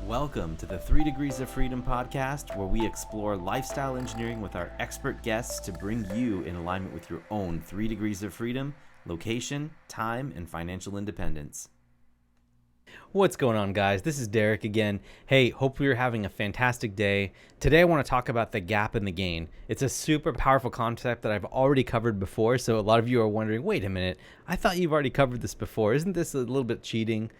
Welcome to the 3 Degrees of Freedom podcast, where we explore lifestyle engineering with our expert guests to bring you in alignment with your own 3 degrees of freedom, location, time, and financial independence. What's going on, guys? This is Derek again. Hey, hope you're having a fantastic day. Today I want to talk about the gap and the gain. It's a super powerful concept that I've already covered before, so a lot of you are wondering, wait a minute, I thought you've already covered this before. Isn't this a little bit cheating?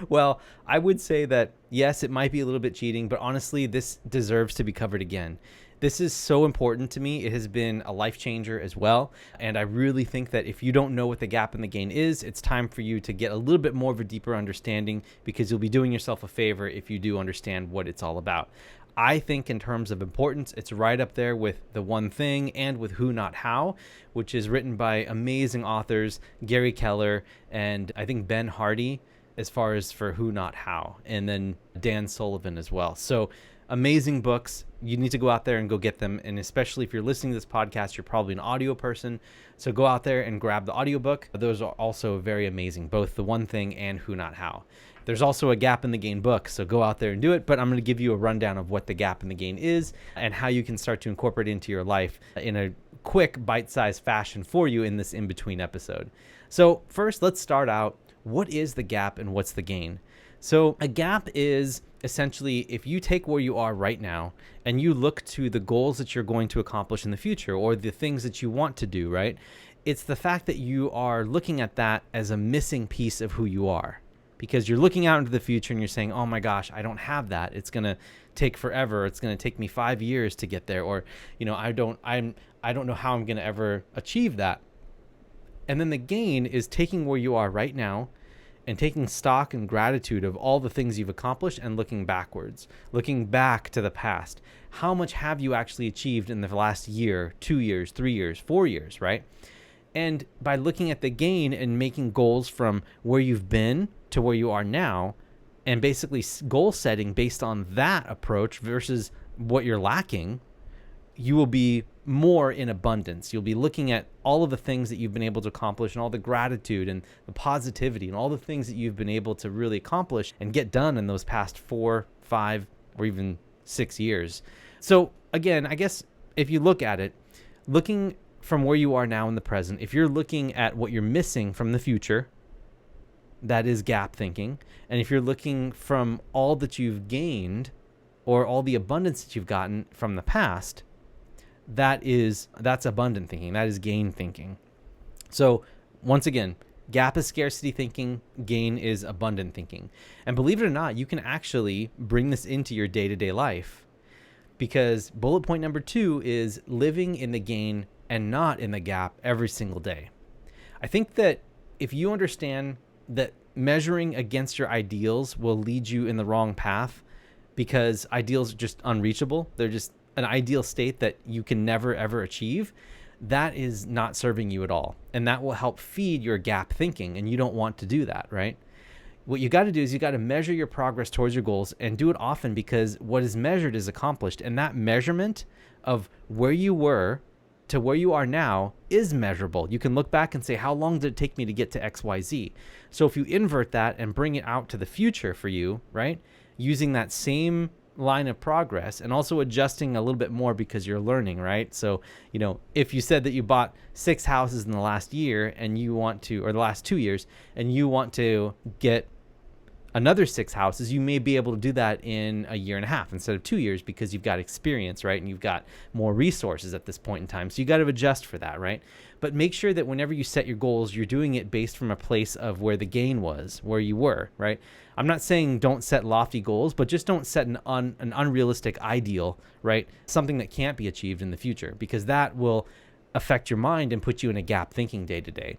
Well, I would say that, yes, it might be a little bit cheating, but honestly, this deserves to be covered again. This is so important to me. It has been a life changer as well. And I really think that if you don't know what the gap and the gain is, it's time for you to get a little bit more of a deeper understanding, because you'll be doing yourself a favor if you do understand what it's all about. I think in terms of importance, it's right up there with The One Thing and with Who Not How, which is written by amazing authors, Gary Keller, and I think Ben Hardy, as far as for Who Not How, and then Dan Sullivan as well. So amazing books. You need to go out there and go get them. And especially if you're listening to this podcast, you're probably an audio person. So go out there and grab the audiobook. Those are also very amazing, both The One Thing and Who Not How. There's also a Gap and the Gain book, so go out there and do it. But I'm going to give you a rundown of what the gap and the gain is and how you can start to incorporate it into your life in a quick, bite-sized fashion for you in this in-between episode. So first, let's start out. What is the gap and what's the gain? So a gap is essentially if you take where you are right now and you look to the goals that you're going to accomplish in the future or the things that you want to do, right? It's the fact that you are looking at that as a missing piece of who you are, because you're looking out into the future and you're saying, oh my gosh, I don't have that. It's going to take forever. It's going to take me 5 years to get there. Or, I don't know how I'm going to ever achieve that. And then the gain is taking where you are right now and taking stock and gratitude of all the things you've accomplished and looking backwards, looking back to the past. How much have you actually achieved in the last year, 2 years, 3 years, 4 years, right? And by looking at the gain and making goals from where you've been to where you are now, and basically goal setting based on that approach versus what you're lacking, you will be more in abundance. You'll be looking at all of the things that you've been able to accomplish and all the gratitude and the positivity and all the things that you've been able to really accomplish and get done in those past 4, 5, or even 6 years. So again, I guess if you look at it, looking from where you are now in the present, if you're looking at what you're missing from the future, that is gap thinking. And if you're looking from all that you've gained or all the abundance that you've gotten from the past, that's abundant thinking. That is gain thinking. So once again, gap is scarcity thinking, gain is abundant thinking. And believe it or not, you can actually bring this into your day-to-day life, because bullet point number 2 is living in the gain and not in the gap every single day. I think that if you understand that measuring against your ideals will lead you in the wrong path, because ideals are just unreachable. They're just an ideal state that you can never ever achieve. That is not serving you at all, and that will help feed your gap thinking, and you don't want to do that, right? What you got to do is you got to measure your progress towards your goals, and do it often, because what is measured is accomplished, and that measurement of where you were to where you are now is measurable. You can look back and say, how long did it take me to get to XYZ? So if you invert that and bring it out to the future for you, right, using that same line of progress and also adjusting a little bit more because you're learning, right? So, if you said that you bought 6 houses in the last year and you want to, or the last 2 years, and you want to get another 6 houses, you may be able to do that in a year and a half instead of 2 years, because you've got experience, right? And you've got more resources at this point in time. So you got to adjust for that, right? But make sure that whenever you set your goals, you're doing it based from a place of where the gain was, where you were, right? I'm not saying don't set lofty goals, but just don't set an unrealistic ideal, right? Something that can't be achieved in the future, because that will affect your mind and put you in a gap thinking day to day.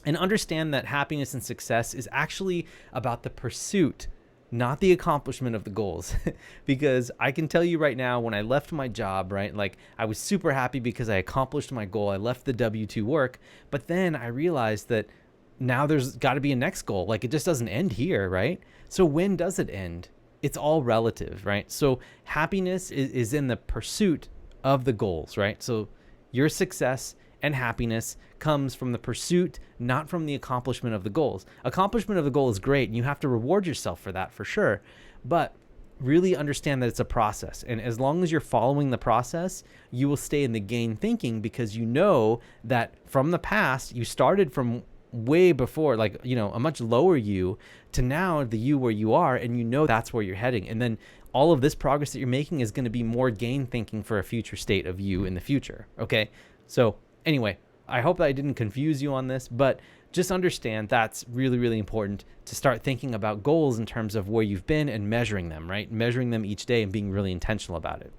And understand that happiness and success is actually about the pursuit, not the accomplishment of the goals. Because I can tell you right now, when I left my job, right, like I was super happy because I accomplished my goal. I left the W-2 work, but then I realized that now there's got to be a next goal. Like it just doesn't end here, right? So when does it end? It's all relative, right? So happiness is in the pursuit of the goals, right? So your success and happiness comes from the pursuit, not from the accomplishment of the goals. Accomplishment of the goal is great, and you have to reward yourself for that for sure. But really understand that it's a process. And as long as you're following the process, you will stay in the gain thinking, because you know that from the past, you started from way before, like, a much lower you to now the you where you are, and you know that's where you're heading. And then all of this progress that you're making is going to be more gain thinking for a future state of you in the future. Okay. So anyway, I hope that I didn't confuse you on this, but just understand that's really, really important to start thinking about goals in terms of where you've been and measuring them, right? Measuring them each day and being really intentional about it.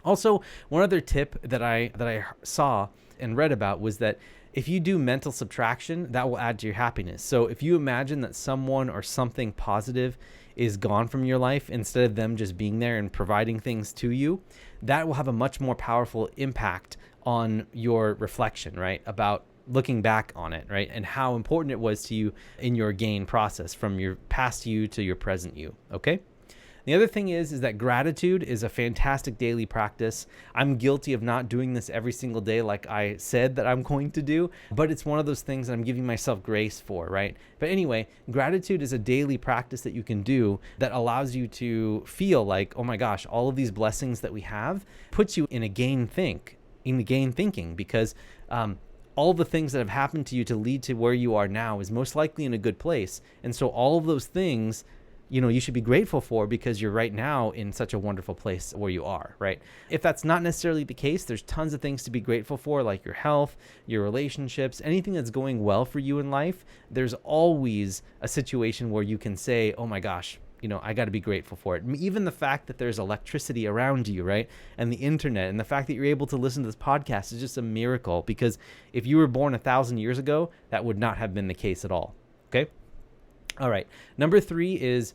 Also, one other tip that I saw and read about was that if you do mental subtraction, that will add to your happiness. So if you imagine that someone or something positive is gone from your life, instead of them just being there and providing things to you, that will have a much more powerful impact on your reflection, right? About looking back on it, right? And how important it was to you in your gain process from your past you to your present you, okay? The other thing is that gratitude is a fantastic daily practice. I'm guilty of not doing this every single day like I said that I'm going to do, but it's one of those things that I'm giving myself grace for, right? But anyway, gratitude is a daily practice that you can do that allows you to feel like, oh my gosh, all of these blessings that we have puts you in a gain thinking, because all the things that have happened to you to lead to where you are now is most likely in a good place. And so all of those things, you should be grateful for, because you're right now in such a wonderful place where you are, right? If that's not necessarily the case, there's tons of things to be grateful for, like your health, your relationships, anything that's going well for you in life. There's always a situation where you can say, oh my gosh, I got to be grateful for it. Even the fact that there's electricity around you, right? And the internet, and the fact that you're able to listen to this podcast is just a miracle, because if you were born 1,000 years ago, that would not have been the case at all. Okay. All right. Number 3 is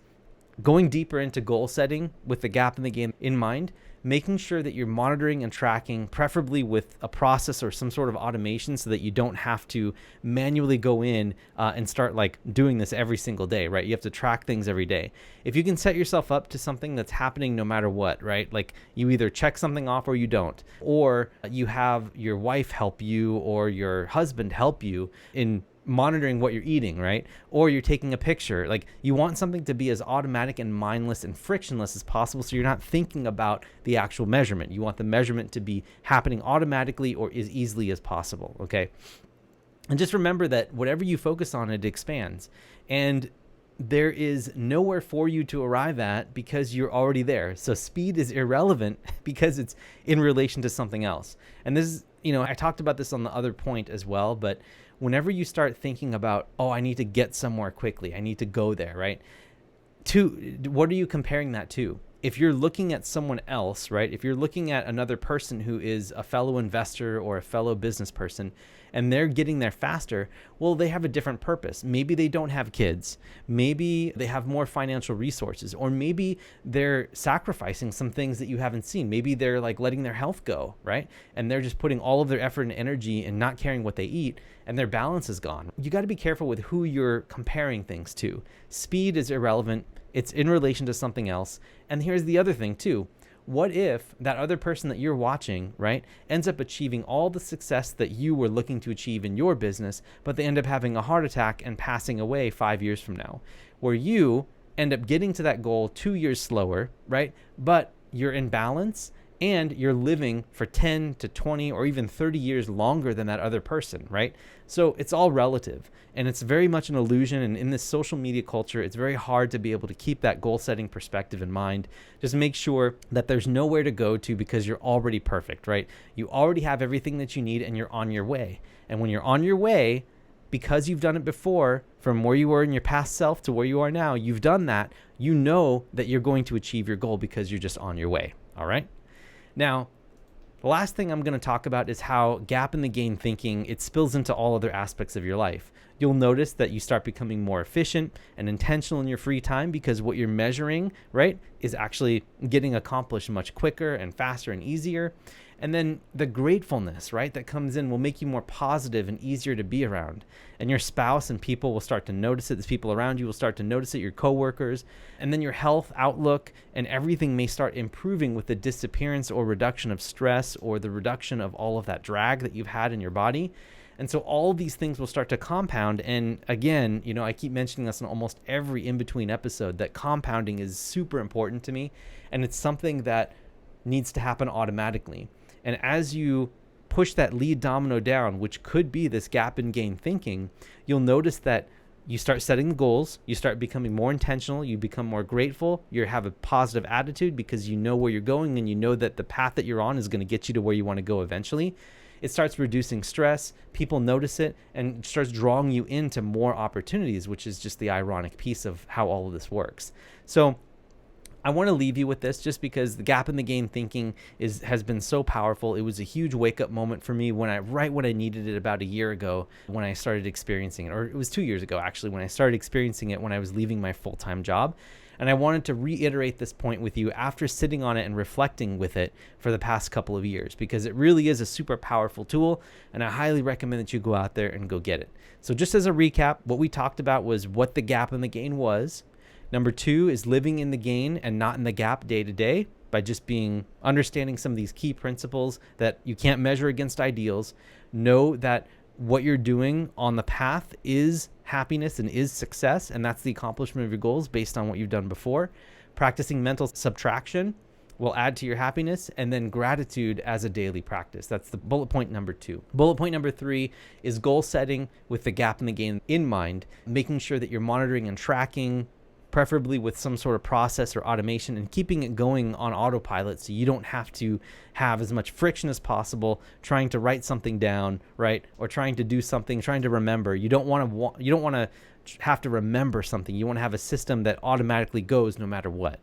going deeper into goal setting with the gap in the game in mind, making sure that you're monitoring and tracking, preferably with a process or some sort of automation, so that you don't have to manually go in and start like doing this every single day, right? You have to track things every day. If you can set yourself up to something that's happening no matter what, right? Like you either check something off or you don't, or you have your wife help you or your husband help you in monitoring what you're eating, right? Or you're taking a picture. Like you want something to be as automatic and mindless and frictionless as possible, so you're not thinking about the actual measurement. You want the measurement to be happening automatically or as easily as possible, okay? And just remember that whatever you focus on, it expands. And there is nowhere for you to arrive at because you're already there. So speed is irrelevant because it's in relation to something else. And this is, I talked about this on the other point as well, but whenever you start thinking about, oh, I need to get somewhere quickly, I need to go there, right? What are you comparing that to? If you're looking at someone else, right? If you're looking at another person who is a fellow investor or a fellow business person, and they're getting there faster, well, they have a different purpose. Maybe they don't have kids. Maybe they have more financial resources, or maybe they're sacrificing some things that you haven't seen. Maybe they're like letting their health go, right? And they're just putting all of their effort and energy and not caring what they eat, and their balance is gone. You got to be careful with who you're comparing things to. Speed is irrelevant. It's in relation to something else. And here's the other thing too. What if that other person that you're watching, right, ends up achieving all the success that you were looking to achieve in your business, but they end up having a heart attack and passing away 5 years from now, where you end up getting to that goal 2 years slower, right? But you're in balance and you're living for 10 to 20 or even 30 years longer than that other person, right? So it's all relative, and it's very much an illusion. And in this social media culture, it's very hard to be able to keep that goal setting perspective in mind. Just make sure that there's nowhere to go to because you're already perfect, right? You already have everything that you need and you're on your way. And when you're on your way, because you've done it before, from where you were in your past self to where you are now, you've done that. You know that you're going to achieve your goal because you're just on your way. All right. Now, the last thing I'm going to talk about is how gap in the gain thinking, it spills into all other aspects of your life. You'll notice that you start becoming more efficient and intentional in your free time because what you're measuring, right, is actually getting accomplished much quicker and faster and easier. And then the gratefulness, right, that comes in will make you more positive and easier to be around. And your spouse and people will start to notice it. The people around you will start to notice it, your coworkers. And then your health outlook and everything may start improving with the disappearance or reduction of stress or the reduction of all of that drag that you've had in your body. And so all of these things will start to compound. And again, I keep mentioning this in almost every in-between episode, that compounding is super important to me. And it's something that needs to happen automatically. And as you push that lead domino down, which could be this gap and gain thinking, you'll notice that you start setting the goals, you start becoming more intentional, you become more grateful, you have a positive attitude because you know where you're going and you know that the path that you're on is going to get you to where you want to go eventually. It starts reducing stress, people notice it, and it starts drawing you into more opportunities, which is just the ironic piece of how all of this works. So I want to leave you with this just because the gap in the gain thinking has been so powerful. It was a huge wake-up moment for me right when I needed it about a year ago when I started experiencing it, or it was 2 years ago actually when I started experiencing it when I was leaving my full-time job. And I wanted to reiterate this point with you after sitting on it and reflecting with it for the past couple of years, because it really is a super powerful tool, and I highly recommend that you go out there and go get it. So just as a recap, what we talked about was what the gap in the gain was. Number 2 is living in the gain and not in the gap day to day by just understanding some of these key principles that you can't measure against ideals. Know that what you're doing on the path is happiness and is success, and that's the accomplishment of your goals based on what you've done before. Practicing mental subtraction will add to your happiness, and then gratitude as a daily practice. That's the bullet point number 2. Bullet point number 3 is goal setting with the gap in the gain in mind, making sure that you're monitoring and tracking, preferably with some sort of process or automation, and keeping it going on autopilot so you don't have to have as much friction as possible trying to write something down, right? Or trying to do something, trying to remember. You don't want to have to remember something. You want to have a system that automatically goes no matter what.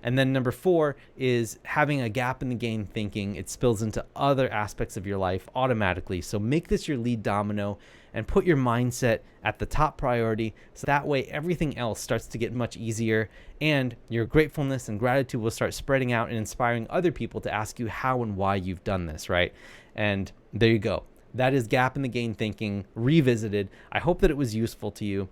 And then number 4 is having a gap in the gain thinking. It spills into other aspects of your life automatically. So make this your lead domino and put your mindset at the top priority. So that way everything else starts to get much easier, and your gratefulness and gratitude will start spreading out and inspiring other people to ask you how and why you've done this, right? And there you go. That is gap in the gain thinking revisited. I hope that it was useful to you.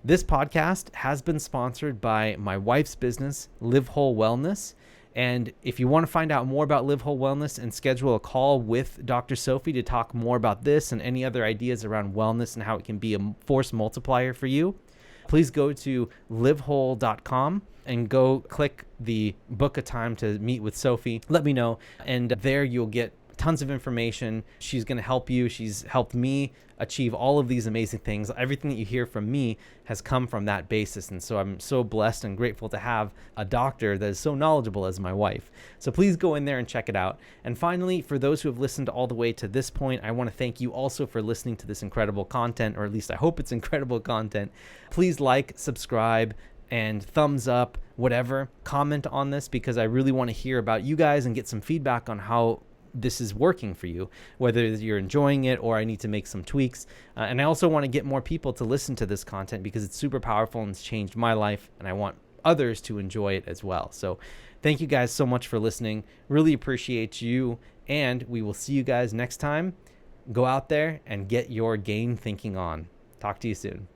This podcast has been sponsored by my wife's business, Live Whole Wellness. And if you want to find out more about Live Whole Wellness and schedule a call with Dr. Sophie to talk more about this and any other ideas around wellness and how it can be a force multiplier for you, please go to livewhole.com and go click the book a time to meet with Sophie. Let me know. And there you'll get tons of information. She's going to help you. She's helped me achieve all of these amazing things. Everything that you hear from me has come from that basis. And so I'm so blessed and grateful to have a doctor that is so knowledgeable as my wife. So please go in there and check it out. And finally, for those who have listened all the way to this point, I want to thank you also for listening to this incredible content, or at least I hope it's incredible content. Please like, subscribe, and thumbs up, whatever. Comment on this because I really want to hear about you guys and get some feedback on how this is working for you, whether you're enjoying it or I need to make some tweaks. And I also want to get more people to listen to this content because it's super powerful and it's changed my life, and I want others to enjoy it as well. So thank you guys so much for listening. Really appreciate you, and we will see you guys next time. Go out there and get your gain thinking on. Talk to you soon.